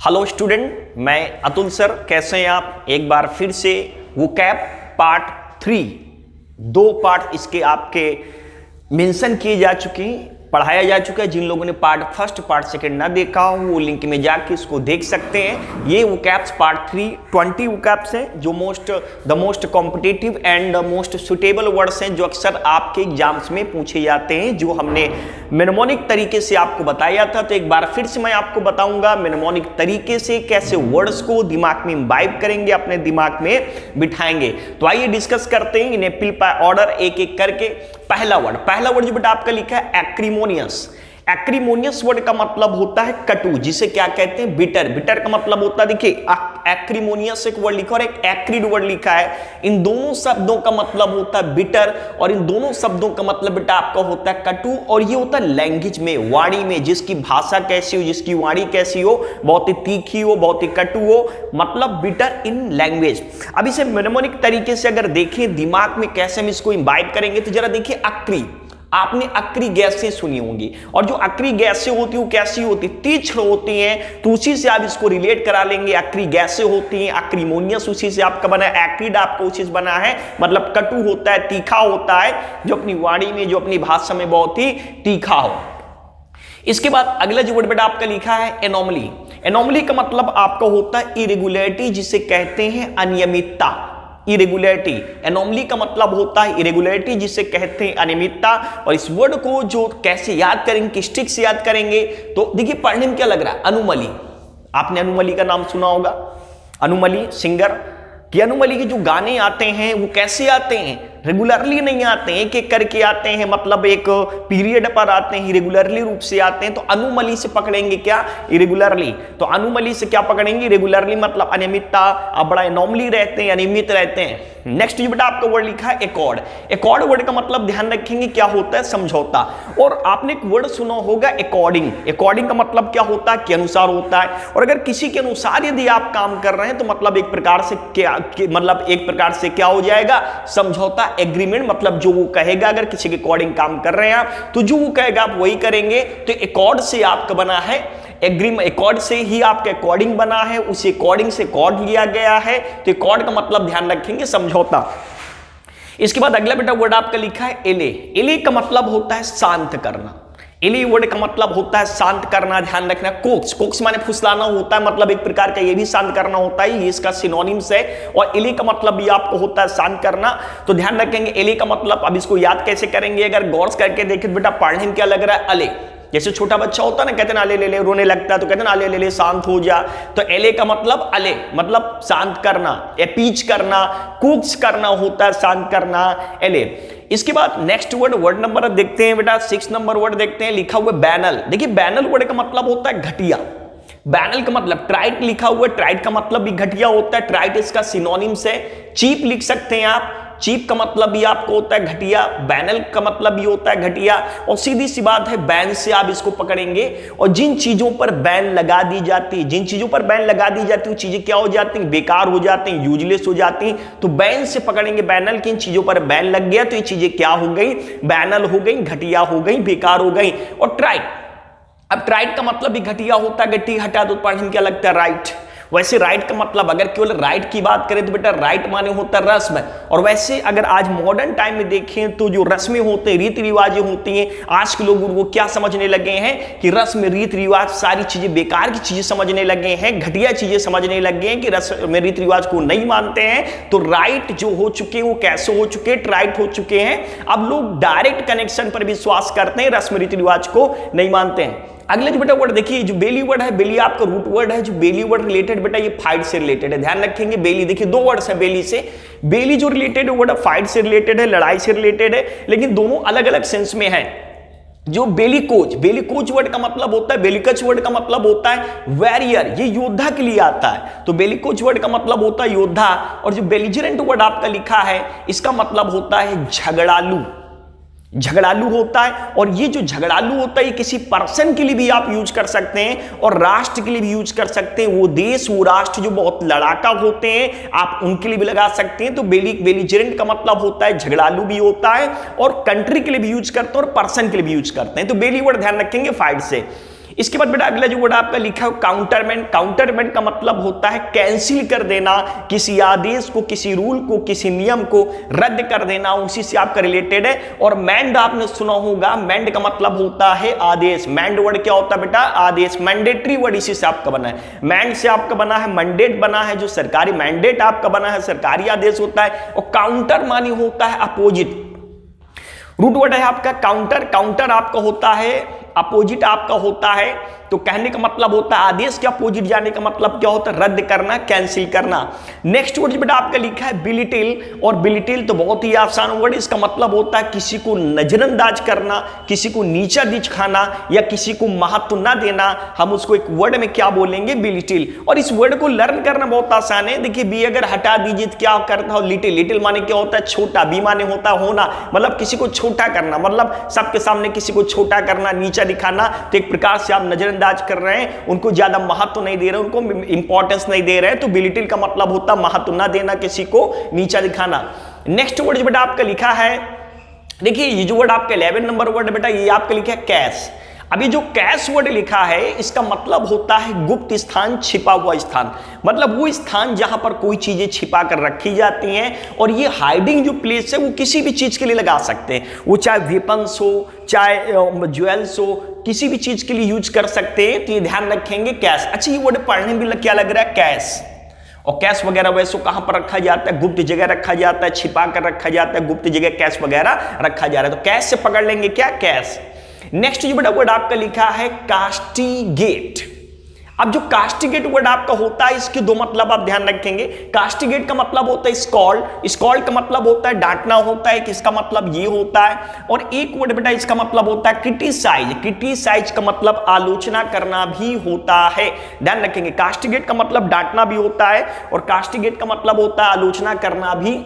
Hello student, मैं Atul sir. कैसे हैं आप? एक बार फिर से वोकैब पार्ट 3 दो पार्ट इसके आपके मेंशन किए जा चुके हैं, पढ़ाया जा चुका है। जिन लोगों ने पार्ट फर्स्ट पार्ट सेकंड ना देखा हो वो लिंक में जाके इसको देख सकते हैं। ये वोकैब्स पार्ट 3 20 वोकैब्स हैं जो the most competitive and the most suitable words हैं जो अक्सर आपके एग्जाम्स में पूछे जाते हैं, जो हमने मेमोनिक तरीके से आपको बताया था। तो एक बार फिर से मैं आपको बताऊंगा मेमोनिक तरीके से कैसे वर्ड्स को दिमाग में इम्बाइब करेंगे, अपने दिमाग में बिठाएंगे। तो आइए डिस्कस करते हैं इन्हें पिल बाय ऑर्डर एक एक करके। पहला वर्ड जो बेटा आपका लिखा है एक्रीमोनियस। एक्रीमोनियस वर्ड का मतलब होता है कटु, जिसे क्या कहते हैं बिटर। बिटर का मतलब होता है, देखिए एक्रीमोनियस एक वर्ड लिखा और एक एक्रिड वर्ड लिखा है। इन दोनों शब्दों का मतलब होता है बिटर और इन दोनों शब्दों का मतलब बेटा आपका होता है कटु। और ये होता है लैंग्वेज में, वाणी में, जिसकी भाषा कैसी हो, जिसकी वाणी कैसी हो, बहुत ही तीखी हो, बहुत ही कटु हो, मतलब बिटर इन लैंग्वेज। अब इसे मेमोनिक तरीके से अगर देखें दिमाग में कैसे हम इसको इम्बाइब करेंगे, तो जरा देखिए अक्री। आपने अक्री गैसें सुनी होंगी और जो अक्री गैसें होती हैं वो कैसी होती, तीक्ष्ण होती हैं। तो उसी से आप इसको रिलेट करा लेंगे। अक्री गैसें होती हैं, एक्रीमोनियस उसी से आपका बना है, एक्रिड आपका उसी से बना है, मतलब कटु होता है, तीखा होता है, जो अपनी वाणी में, जो अपनी भाषा में बहुत ही तीखा हो। इसके बाद अगला जो वर्ड बेटा आपका लिखा है एनोमली। एनोमली का मतलब आपका होता है इरेगुलरिटी, जिसे कहते हैं अनियमितता। इरेगुलरिटी, एनोमली का मतलब होता है इरेगुलरिटी, जिसे कहते हैं अनियमितता। और इस वर्ड को जो कैसे याद करेंगे, किस ट्रिक से याद करेंगे, तो देखिए पढ़ने में क्या लग रहा है, अनुमली। आपने अनुमली का नाम सुना होगा, अनुमली सिंगर कि अनुमली के जो गाने आते हैं वो कैसे आते हैं, रेगुलरली नहीं आते हैं, एक एक करके आते हैं, मतलब एक पीरियड पर आते हैं, रेगुलरली रूप से आते हैं। तो अनुमली से पकड़ेंगे क्या, इरेगुलरली। तो अनुमली से क्या पकड़ेंगे, रेगुलरली, मतलब अनियमितता। आप बड़ा एनोमली रहते हैं, अनियमित रहते हैं। नेक्स्ट बेटा आपका वर्ड लिखा है एकॉर्ड। एकॉर्ड वर्ड का मतलब ध्यान रखेंगे क्या होता है, समझौता। और आपने एक वर्ड सुना होगा अकॉर्डिंग। अकॉर्डिंग का मतलब क्या होता है, के अनुसार होता है। और अगर किसी के अनुसार यदि आप काम कर रहे हैं तो मतलब एक प्रकार से क्या, मतलब एक प्रकार से क्या हो जाएगा, समझौता, एग्रीमेंट। मतलब जो वो कहेगा, अगर किसी के अकॉर्डिंग काम कर रहे हैं आप तो जो वो कहेगा आप वही करेंगे। तो अकॉर्ड से आपका बना है एग्रीमेंट, अकॉर्ड से ही आपके अकॉर्डिंग बना है, उसी अकॉर्डिंग से अकॉर्ड लिया गया है। तो अकॉर्ड का मतलब ध्यान रखेंगे समझौता। इसके बाद अगला बेटा वर्ड आपका लिखा है एले। एले का मतलब होता है शांत करना। एले वर्ड का मतलब होता है शांत करना, ध्यान रखना। कोक्स, कोक्स माने फुसलाना होता है, मतलब एक प्रकार का ये भी शांत करना होता है, ये इसका सिनोनिम्स है। और एले का मतलब भी आपको होता है शांत करना। तो ध्यान रखेंगे एले का मतलब। अब इसको याद कैसे करेंगे, अगर गौर करके देखें बेटा पढ़ने में क्या लग रहा है, अले। जैसे छोटा बच्चा होता है ना, कहते हैं अले ले ले, रोने लगता है तो कहते हैं अले ले ले, शांत हो जा। तो एले का मतलब अले, मतलब शांत करना, अपीच करना, कुक्स करना होता है, शांत करना, एले। इसके बाद नेक्स्ट वर्ड नंबर देखते हैं बेटा, 6 नंबर वर्ड देखते हैं, लिखा हुआ बैनल। देखिए बैनल वर्ड का मतलब होता है घटिया। बैनल का मतलब ट्राइट लिखा हुआ है, ट्राइट का मतलब भी घटिया होता है। ट्राइट इसका सिनोनिम्स है। चीप लिख सकते हैं आप, चीप का मतलब भी आपको होता है घटिया, बैनल का मतलब भी होता है घटिया। और सीधी सी बात है, बैन से आप इसको पकड़ेंगे। और जिन चीजों पर बैन लगा दी जाती है, जिन चीजों पर बैन लगा दी जाती है वो चीजें क्या हो जाती हैं, बेकार हो जाती हैं, यूजलेस हो जाती हैं। तो बैन से पकड़ेंगे बैनल की, इन चीजों पर बैन लग गया तो ये चीजें क्या हो गई, बैनल हो गई, घटिया हो गई, बेकार हो गई। और ट्राइट, अब ट्राइट का मतलब भी घटिया होता है, गट्टी हटा दो पढ़ने में क्या लगता है, राइट। वैसे राइट का मतलब अगर केवल राइट की बात करें तो बेटा राइट माने होता है रस्म। और वैसे अगर आज मॉडर्न टाइम में देखें तो जो रस्में होते हैं, रीति रिवाजें होती हैं, आज के लोग उनको क्या समझने लगे हैं कि रस्म, रीति रिवाज, सारी चीजें बेकार की चीजें समझने लगे हैं, घटिया चीजें समझने लगे हैं, कि रस्म में रीति रिवाज को नहीं मानते हैं। तो राइट जो हो चुके हैं वो कैसे हो चुके हैं, ट्राइट हो चुके हैं। अब लोग डायरेक्ट कनेक्शन पर विश्वास करते हैं, रस्म रीति रिवाज को नहीं मानते हैं। अगले जो बेटा वर्ड देखिए, जो बेली वर्ड है, बेली आपका रूट वर्ड है। जो बेली वर्ड रिलेटेड बेटा ये फाइट से रिलेटेड है, ध्यान रखेंगे। बेली देखिए दो वर्ड्स है बेली से। बेली जो रिलेटेड वर्ड फाइट से रिलेटेड है, लड़ाई से रिलेटेड है, लेकिन दोनों अलग अलग सेंस में है। जो बेलिकोज, बेलिकोज वर्ड का मतलब होता है, बेलिकच वर्ड का मतलब होता है वॉरियर, ये योद्धा के लिए आता है। तो बेलिकोज वर्ड का मतलब होता है योद्धा। और जो बेलिजरेंट वर्ड आपका लिखा है, इसका मतलब होता है झगड़ालू, झगड़ालू होता है। और ये जो झगड़ालू होता है ये किसी पर्सन के लिए भी आप यूज कर सकते हैं और राष्ट्र के लिए भी यूज कर सकते हैं। वो देश, वो राष्ट्र जो बहुत लड़ाका होते हैं, आप उनके लिए भी लगा सकते हैं। तो बेलिजरेंट का मतलब होता है झगड़ालू भी होता है, और कंट्री के लिए भी यूज करते हैं और पर्सन के लिए भी यूज करते हैं। तो बेली वर्ड ध्यान रखेंगे फाइट से। इसके बाद बेटा अगला जो वर्ड आपका लिखा है काउंटरमेंट। काउंटरमेंट का मतलब होता है कैंसिल कर देना, किसी आदेश को, किसी रूल को, किसी नियम को रद्द कर देना, उसी से आपका रिलेटेड है। और मैंड आपने सुना होगा, मैंड का मतलब होता है आदेश। मैंड वर्ड क्या होता है बेटा? आदेश। मैंडेटरी वर्ड इसी से आपका बना है, मैंड से आपका बना है, मैंडेट बना है, जो सरकारी मैंडेट आपका बना है, सरकारी आदेश होता है। और काउंटर मानी होता है अपोजिट। रूट वर्ड है आपका काउंटर। काउंटर आपका होता है अपोजिट, आपका होता है। तो कहने का मतलब होता है आदेश के अपोजिट जाने का मतलब क्या होता है? रद्द करना, कैंसिल करना। नेक्स्ट वर्ड बेटा आपका लिखा है बिलिटिल। और बिलिटिल तो बहुत ही आसान वर्ड, इसका मतलब होता है किसी को नजरअंदाज करना, किसी को नीचा दिखाना या किसी को महत्व ना देना। हम उसको एक वर्ड में क्या बोलेंगे? बिलिटिल। और इस वर्ड को लर्न करना बहुत आसान है। देखिए बी अगर हटा दीजिए तो क्या करता हो? लिटिल। लिटिल माने क्या होता है? छोटा। बी माने होता है होना, मतलब किसी को छोटा करना, मतलब सबके सामने किसी को छोटा करना, नीचा दिखाना। तो एक प्रकार से आप नजरअंदाज कर रहे हैं, उनको ज्यादा महत्व नहीं दे रहे, उनको इंपॉर्टेंस नहीं दे रहे हैं। तो बिलिटिल का मतलब होता है महत्व ना देना, किसी को नीचा दिखाना। नेक्स्ट वर्ड बेटा आपका लिखा है, देखिए ये जो वर्ड आपका 11 नंबर वर्ड बेटा, ये आपका लिखा है कैश। अभी जो कैश वर्ड लिखा है इसका मतलब होता है गुप्त स्थान, छिपा हुआ स्थान। मतलब वो स्थान जहां पर कोई चीजें छिपा कर रखी जाती हैं। और ये हाइडिंग जो प्लेस है वो किसी भी चीज के लिए लगा सकते हैं, वो चाहे वेपन्स हो, चाहे ज्वेल्स हो, किसी भी चीज के लिए यूज कर सकते हैं। तो ये ध्यान रखेंगे कैश। अच्छा ये वर्ड पढ़ने में क्या लग रहा है? कैश। और कैश वगैरह वैसे कहां पर रखा जाता है? गुप्त जगह रखा जाता है, छिपा कर रखा जाता है, गुप्त जगह कैश वगैरह रखा जा रहा है। तो कैश से पकड़ लेंगे क्या? कैश। नेक्स्ट जो बेटा वर्ड आपका लिखा है कास्टिगेट। अब जो कास्टिगेट वर्ड आपका होता है इसके दो मतलब आप ध्यान रखेंगे। कास्टिगेट का मतलब होता है स्कॉल्ड। स्कॉल्ड का मतलब होता है डांटना होता है, किसका मतलब ये होता है। और एक वर्ड बेटा इसका मतलब होता है क्रिटिसाइज। क्रिटिसाइज का मतलब आलोचना करना भी होता है, ध्यान रखेंगे। कास्टिगेट का मतलब डांटना भी होता है और कास्टिगेट का मतलब होता है आलोचना करना भी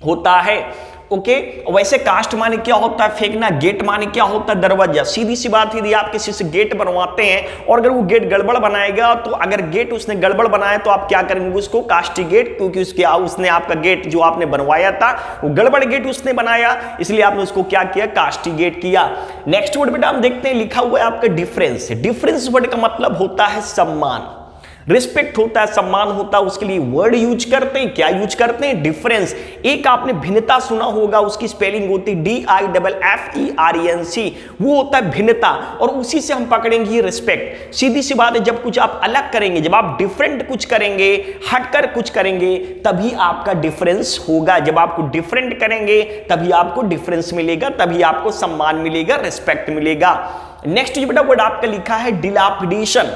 होता है। ओके वैसे कास्ट माने क्या होता है? फेंकना। गेट माने क्या होता है? दरवाजा। सीधी सी बात, यदि आप किसी से गेट बनवाते हैं और अगर वो गेट गड़बड़ बनाएगा, तो अगर गेट उसने गड़बड़ बनाया तो आप क्या करेंगे? उसको कास्टिगेट, क्योंकि उसने आपका गेट जो आपने बनवाया था वो गड़बड़ गेट उसने बनाया, इसलिए आपने उसको क्या किया? कास्टिगेट किया। नेक्स्ट वर्ड बेटा हम देखते हैं, लिखा हुआ है आपका डिफरेंस। डिफरेंस वर्ड का मतलब होता है सम्मान। रिस्पेक्ट होता है, सम्मान होता है, उसके लिए वर्ड यूज करते हैं। क्या यूज करते हैं? डिफरेंस। एक आपने भिन्नता सुना होगा, उसकी स्पेलिंग होती है DIFFERENC, वो होता है भिन्नता। और उसी से हम पकड़ेंगे रिस्पेक्ट। सीधी सी बात है, जब कुछ आप अलग करेंगे, जब आप डिफरेंट कुछ करेंगे, हटकर कुछ करेंगे, तभी आपका डिफरेंस होगा। जब आपको डिफरेंट करेंगे तभी आपको डिफरेंस मिलेगा, तभी आपको सम्मान मिलेगा, रिस्पेक्ट मिलेगा। नेक्स्ट जो बेटा वर्ड आपका लिखा है डिलापिडेशन।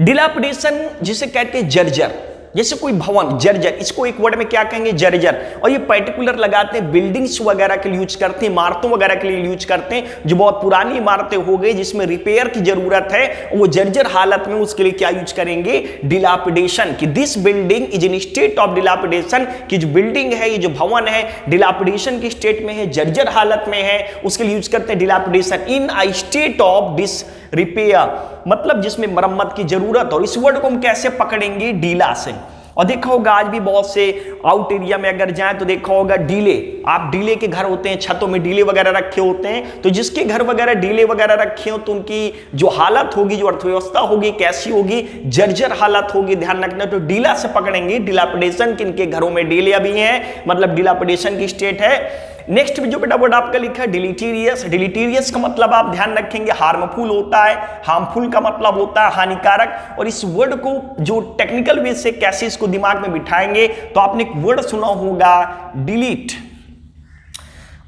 डिलापिडेशन जिसे कहते हैं जर्जर, जैसे कोई भवन जर्जर, इसको एक वर्ड में क्या कहेंगे? जर्जर। और ये पर्टिकुलर लगाते हैं बिल्डिंग्स वगैरह के लिए यूज करते हैं, इमारतों वगैरह के लिए यूज करते हैं। जो बहुत पुरानी इमारतें हो गई जिसमें रिपेयर की जरूरत है, वो जर्जर हालत में, उसके लिए क्या यूज करेंगे? डिलापिडेशन। कि this building is in state of dilapidation, कि जो बिल्डिंग है, ये जो भवन है, डिलापिडेशन की स्टेट में है, जर्जर हालत में है, उसके लिए यूज करते हैं dilapidation. In a state of disrepair, मतलब जिसमें मरम्मत की जरूरत। और इस वर्ड को हम कैसे पकड़ेंगे? डीला से। और देखा होगा आज भी बहुत से आउट एरिया में अगर जाएं तो देखा होगा डीले। आप डीले के घर होते हैं, छतों में डीले वगैरह रखे होते हैं, तो जिसके घर वगैरह डीले वगैरह रखे हो तो उनकी जो हालत होगी, जो अर्थव्यवस्था होगी, कैसी होगी? जर्जर हालत होगी, ध्यान रखना। तो डीला से पकड़ेंगे डिलापिडेशन, किनके घरों में डीले अभी हैं, मतलब डिलापिडेशन की स्टेट है। नेक्स्ट जो बेटा वर्ड आपका लिखा है डिलीटीरियस। डिलीटीरियस का मतलब आप ध्यान रखेंगे हार्मफुल होता है, हार्मफुल का मतलब होता है हानिकारक। और इस वर्ड को जो टेक्निकल वे से कैसे इसको दिमाग में बिठाएंगे, तो आपने एक वर्ड सुना होगा डिलीट।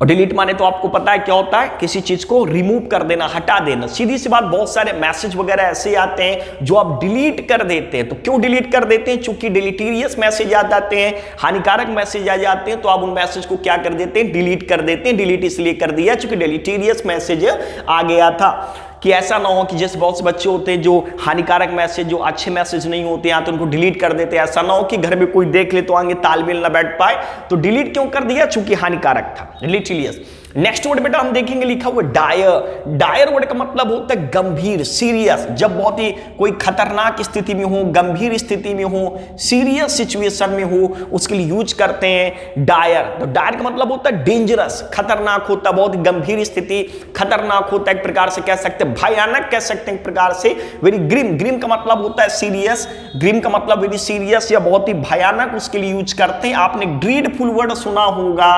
और डिलीट माने तो आपको पता है क्या होता है? किसी चीज को रिमूव कर देना, हटा देना। सीधी सी बात, बहुत सारे मैसेज वगैरह ऐसे आते हैं जो आप डिलीट कर देते हैं। तो क्यों डिलीट कर देते हैं? चूंकि डिलीटीरियस मैसेज आ जाते हैं, हानिकारक मैसेज आ जाते हैं, तो आप उन मैसेज को क्या कर देते हैं? डिलीट कर देते हैं। डिलीट इसलिए कर दिया चूंकि डिलीटीरियस मैसेज आ गया था। कि ऐसा ना हो कि जैसे बहुत से बच्चे होते हैं जो हानिकारक मैसेज, जो अच्छे मैसेज नहीं होते हैं, तो उनको डिलीट कर देते हैं। ऐसा ना हो कि घर में कोई देख ले तो आगे तालमेल ना बैठ पाए, तो डिलीट क्यों कर दिया? चूंकि हानिकारक था, डिलीटीरियस। नेक्स्ट वर्ड बेटा हम देखेंगे लिखा हुआ डायर। डायर वर्ड का मतलब होता है गंभीर, सीरियस। जब बहुत ही कोई खतरनाक स्थिति में हो, गंभीर स्थिति में हो, सीरियस सिचुएशन में हो, उसके लिए यूज करते हैं डायर। तो डायर का मतलब होता है डेंजरस, खतरनाक होता है, बहुत ही गंभीर स्थिति, खतरनाक होता है, एक प्रकार से कह सकते हैं भयानक, कह सकते हैं एक प्रकार से वेरी ग्रिम। ग्रिम का मतलब होता है सीरियस, ग्रिम का मतलब वेरी सीरियस या बहुत ही भयानक, उसके लिए यूज करते हैं। आपने ड्रीडफुल वर्ड सुना होगा,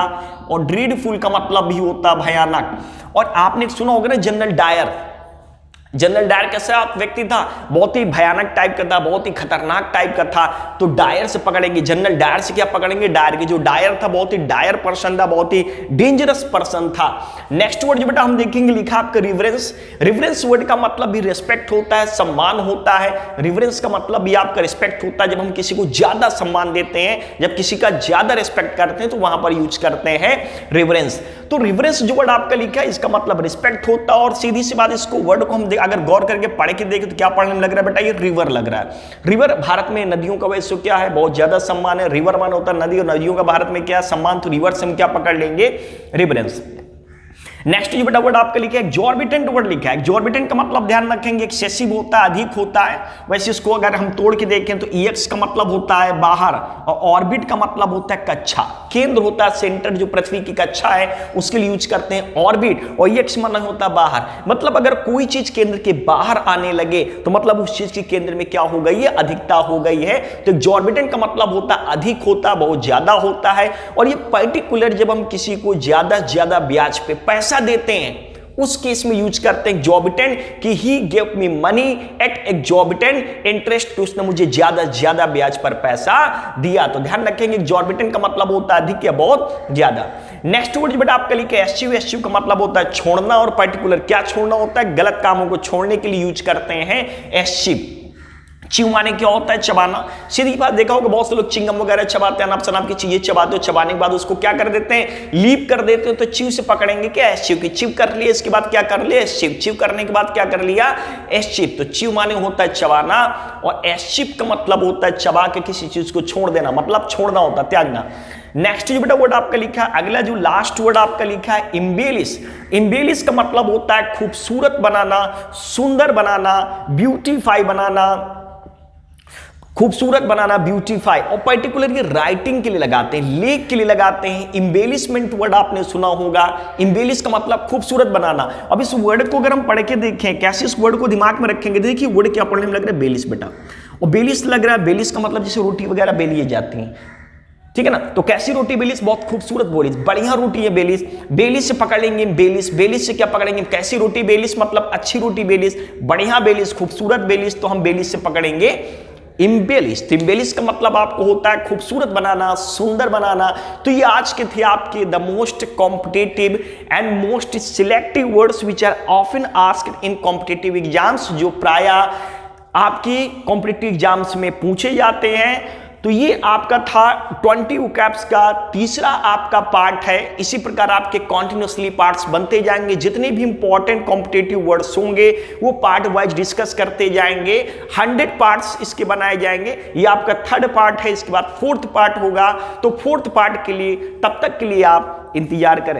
और ड्रीडफुल का मतलब भी होता है भयानक। और आपने सुना होगा ना जनरल डायर। जनरल डायर कैसा व्यक्ति था? बहुत ही भयानक टाइप का था, बहुत ही खतरनाक टाइप का था। तो डायर से पकड़ेंगे, जनरल डायर से क्या पकड़ेंगे? डायर की जो डायर था बहुत ही डायर पर्सन था, बहुत ही डेंजरस पर्सन था। नेक्स्ट वर्ड जो बेटा हम देखेंगे लिखा आपका रिवरेंस। रिवरेंस वर्ड का मतलब भी रिस्पेक्ट होता है, सम्मान होता है। रिवरेंस का मतलब भी आपका रिस्पेक्ट होता है, जब हम किसी को ज्यादा सम्मान देते हैं, जब किसी का ज्यादा रिस्पेक्ट करते हैं तो वहां पर यूज करते हैं रिवरेंस। तो रिवरेंस जो वर्ड आपका लिखा है इसका मतलब रिस्पेक्ट होता है। और सीधी सी बात, इसको वर्ड को हम अगर गौर करके पढ़ के देखें तो क्या पढ़ने में लग रहा है बेटा? ये रिवर लग रहा है। रिवर, भारत में नदियों का वैसे क्या है? बहुत ज्यादा सम्मान है। रिवर मान होता है नदी, और नदियों का भारत में क्या है? सम्मान। तो रिवर से हम क्या पकड़ लेंगे? रिवरेंस। नेक्स्ट जो बेटा वर्ड आपका लिखा है एक्सॉर्बिटेंट वर्ड लिखा है। एक्सॉर्बिटेंट का मतलब ध्यान रखेंगे एक्सेसिव होता है, अधिक होता है। वैसे इसको अगर हम तोड़ के देखें तो EX का मतलब होता है बाहर, और ऑर्बिट का मतलब होता है कक्षा, केंद्र होता है, सेंटर जो पृथ्वी की कक्षा है उसके लिए यूज करते हैं ऑर्बिट। और EX मतलब होता है बाहर। मतलब अगर कोई चीज केंद्र के बाहर आने लगे तो मतलब उस चीज के केंद्र में क्या हो गई है? अधिकता हो गई है। तो एक्सॉर्बिटेंट का मतलब होता है अधिक होता, बहुत ज्यादा होता है। और ये पर्टिकुलर जब हम किसी को ज्यादा ब्याज पे पैसा देते हैं उस केस में यूज करते हैं एक्सॉर्बिटेंट, कि he give me money at exorbitant interest, कि उसने मुझे ज्यादा ब्याज पर पैसा दिया। तो ध्यान रखेंगे एक्सॉर्बिटेंट का मतलब होता है अधिक या बहुत ज्यादा। नेक्स्ट वर्ड बेटा आपका लिखे एस्चिव। एस्चिव का मतलब होता है छोड़ना, और पर्टिकुलर क्या छोड़ना होता है? गलत कामों को छोड़ने के लिए यूज करते हैं एस्चिव। चिव माने क्या होता है? चबाना। सीधी बात, देखा होगा बहुत से लोग चिंगम वगैरह चबाते हैं, अनाप शनाप की चीजें चबाते हो, चबाने के बाद उसको क्या कर देते हैं? लीप कर देते हो। तो चिव से पकड़ेंगे क्या? एस्चिव की। चिव कर लिया, इसके बाद क्या कर लिया? एस्चिव। चिव करने के बाद क्या कर लिया? एस्चिव। तो चिव माने होता है चबाना, और एस्चिव का मतलब होता है चबा के किसी चीज को छोड़ देना, मतलब छोड़ना होता है, त्यागना। नेक्स्ट जो बेटा वर्ड आपका लिखा है, अगला जो लास्ट वर्ड आपका लिखा है इम्बेलिश। इम्बेलिश का मतलब होता है खूबसूरत बनाना, सुंदर बनाना, ब्यूटीफाई बनाना, खूबसूरत बनाना, ब्यूटीफाई। और पर्टिकुलर ये राइटिंग के लिए लगाते हैं, लेख के लिए लगाते हैं। इम्बेलिशमेंट वर्ड आपने सुना होगा। इम्बेलिश का मतलब खूबसूरत बनाना। अब इस वर्ड को अगर हम पढ़ के देखें, कैसे इस वर्ड को दिमाग में रखेंगे? देखिए वर्ड क्या पढ़ने में लग रहा है? बेलिश बेटा। और बेलिश लग रहा है, बेलिश का मतलब जैसे रोटी वगैरह बेलिए जाती हैं, ठीक है ना? तो कैसी रोटी? बेलिश, बहुत खूबसूरत बेलिश, बढ़िया रोटी है बेलिश। बेलिश से पकड़ लेंगे बेलिश। बेलिश से क्या पकड़ेंगे? कैसी रोटी? बेलिश मतलब अच्छी रोटी बेलिश, बढ़िया बेलिश, खूबसूरत बेलिश। तो हम बेलिश से पकड़ेंगे इम्बेलिश। तो इम्बेलिश का मतलब आपको होता है खूबसूरत बनाना, सुंदर बनाना। तो ये आज के थे आपके the most competitive and most selective words which are often asked in competitive exams, जो प्राय आपकी कॉम्पिटेटिव एग्जाम्स में पूछे जाते हैं। तो ये आपका था 20 वोकैब्स का तीसरा आपका पार्ट है। इसी प्रकार आपके कॉन्टिन्यूसली पार्ट्स बनते जाएंगे। जितने भी इंपॉर्टेंट कॉम्पिटेटिव वर्ड्स होंगे वो पार्ट वाइज डिस्कस करते जाएंगे। 100 पार्ट्स इसके बनाए जाएंगे। ये आपका थर्ड पार्ट है, इसके बाद फोर्थ पार्ट होगा। तो फोर्थ पार्ट के लिए तब तक के लिए आप इंतजार करें।